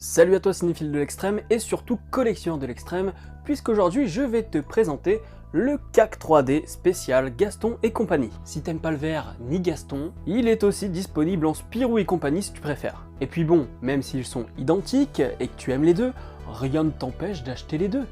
Salut à toi cinéphile de l'extrême et surtout collectionneur de l'extrême, puisqu'aujourd'hui je vais te présenter le CAC 3D spécial Gaston et compagnie. Si t'aimes pas le vert ni Gaston, il est aussi disponible en Spirou et compagnie si tu préfères. Et puis bon, même s'ils sont identiques et que tu aimes les deux, rien ne t'empêche d'acheter les deux.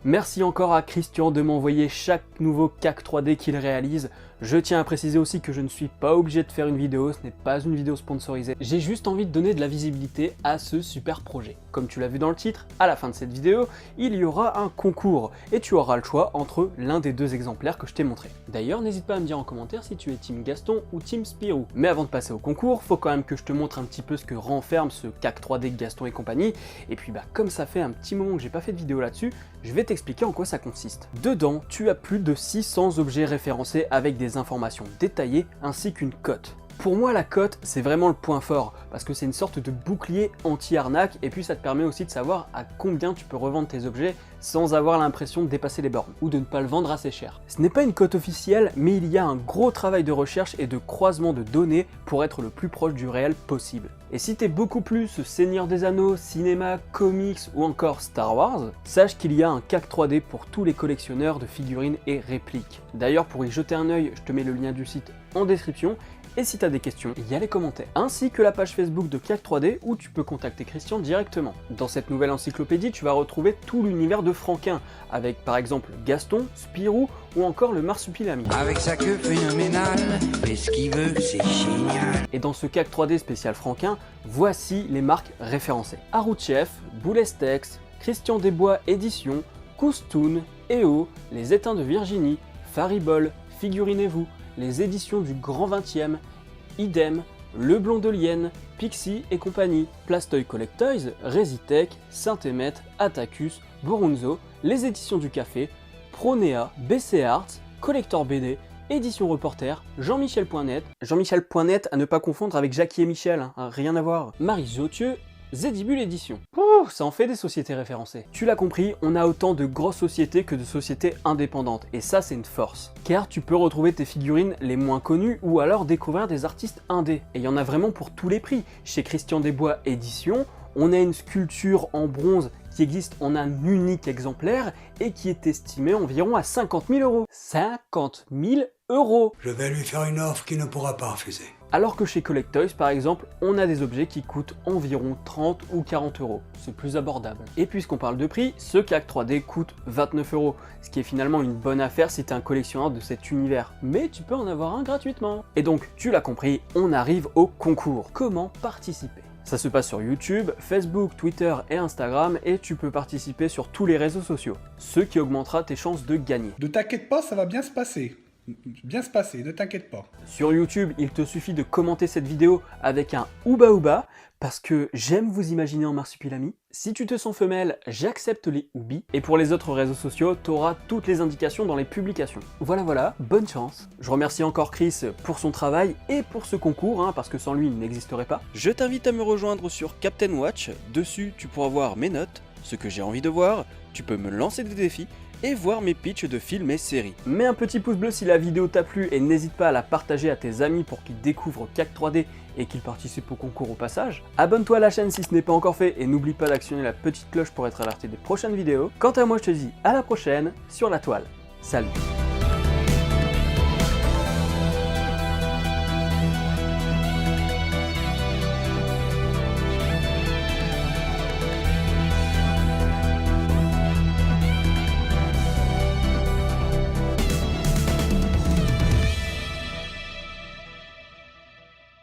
Merci encore à Christian de m'envoyer chaque nouveau CAC 3D qu'il réalise. Je tiens à préciser aussi que je ne suis pas obligé de faire une vidéo, ce n'est pas une vidéo sponsorisée. J'ai juste envie de donner de la visibilité à ce super projet. Comme tu l'as vu dans le titre, à la fin de cette vidéo, il y aura un concours et tu auras le choix entre l'un des deux exemplaires que je t'ai montré. D'ailleurs, n'hésite pas à me dire en commentaire si tu es Team Gaston ou Team Spirou. Mais avant de passer au concours, faut quand même que je te montre un petit peu ce que renferme ce CAC 3D Gaston et compagnie. Et puis comme ça fait un petit moment que j'ai pas fait de vidéo là-dessus, je vais t'expliquer en quoi ça consiste. Dedans, tu as plus de 600 objets référencés avec des informations détaillées ainsi qu'une cote. Pour moi, la cote, c'est vraiment le point fort, parce que c'est une sorte de bouclier anti-arnaque, et puis ça te permet aussi de savoir à combien tu peux revendre tes objets sans avoir l'impression de dépasser les bornes, ou de ne pas le vendre assez cher. Ce n'est pas une cote officielle, mais il y a un gros travail de recherche et de croisement de données pour être le plus proche du réel possible. Et si t'es beaucoup plus Seigneur des Anneaux, cinéma, comics ou encore Star Wars, sache qu'il y a un CAC 3D pour tous les collectionneurs de figurines et répliques. D'ailleurs, pour y jeter un œil, je te mets le lien du site en description. Et si tu as des questions, il y a les commentaires, ainsi que la page Facebook de CAC 3D où tu peux contacter Christian directement. Dans cette nouvelle encyclopédie, tu vas retrouver tout l'univers de Franquin, avec par exemple Gaston, Spirou ou encore le Marsupilami. Avec sa queue phénoménale, mais ce qu'il veut, c'est génial. Et dans ce CAC 3D spécial Franquin, voici les marques référencées. Aroutchef, Boulestex, Christian Desbois Éditions, Coustoun, EO, Les Éteints de Virginie, Faribol, Figurinez-vous, les éditions du Grand 20e, Idem, Le Blond de Lienne, Pixie et compagnie, Plastoy Collectoys, Resitech, Saint-Émet, Atacus, Borunzo, les éditions du Café, Pronea, BC Arts, Collector BD, Édition Reporter, Jean-Michel.net, Jean-Michel.net à ne pas confondre avec Jackie et Michel, hein, rien à voir, Marie Zotieux, Zedibule Édition. Ouh, ça en fait des sociétés référencées. Tu l'as compris, on a autant de grosses sociétés que de sociétés indépendantes, et ça c'est une force. Car tu peux retrouver tes figurines les moins connues ou alors découvrir des artistes indés. Et il y en a vraiment pour tous les prix. Chez Christian Desbois Éditions, on a une sculpture en bronze qui existe en un unique exemplaire et qui est estimée environ à 50 000 €. 50 000 €! Je vais lui faire une offre qu'il ne pourra pas refuser. Alors que chez Collectoys, par exemple, on a des objets qui coûtent environ 30 ou 40 €. C'est plus abordable. Et puisqu'on parle de prix, ce CAC 3D coûte 29 €, ce qui est finalement une bonne affaire si t'es un collectionneur de cet univers. Mais tu peux en avoir un gratuitement. Et donc, tu l'as compris, on arrive au concours. Comment participer ? Ça se passe sur YouTube, Facebook, Twitter et Instagram, et tu peux participer sur tous les réseaux sociaux, ce qui augmentera tes chances de gagner. Ne t'inquiète pas, ça va bien se passer. Ne t'inquiète pas. Sur YouTube, il te suffit de commenter cette vidéo avec un ouba ouba, parce que j'aime vous imaginer en marsupilami. Si tu te sens femelle, j'accepte les oubis. Et pour les autres réseaux sociaux, tu auras toutes les indications dans les publications. Voilà, bonne chance. Je remercie encore Chris pour son travail et pour ce concours, parce que sans lui, il n'existerait pas. Je t'invite à me rejoindre sur Captain Watch. Dessus, tu pourras voir mes notes, ce que j'ai envie de voir, tu peux me lancer des défis, et voir mes pitchs de films et séries. Mets un petit pouce bleu si la vidéo t'a plu et n'hésite pas à la partager à tes amis pour qu'ils découvrent CAC 3D et qu'ils participent au concours au passage. Abonne-toi à la chaîne si ce n'est pas encore fait et n'oublie pas d'actionner la petite cloche pour être alerté des prochaines vidéos. Quant à moi, je te dis à la prochaine sur la toile. Salut!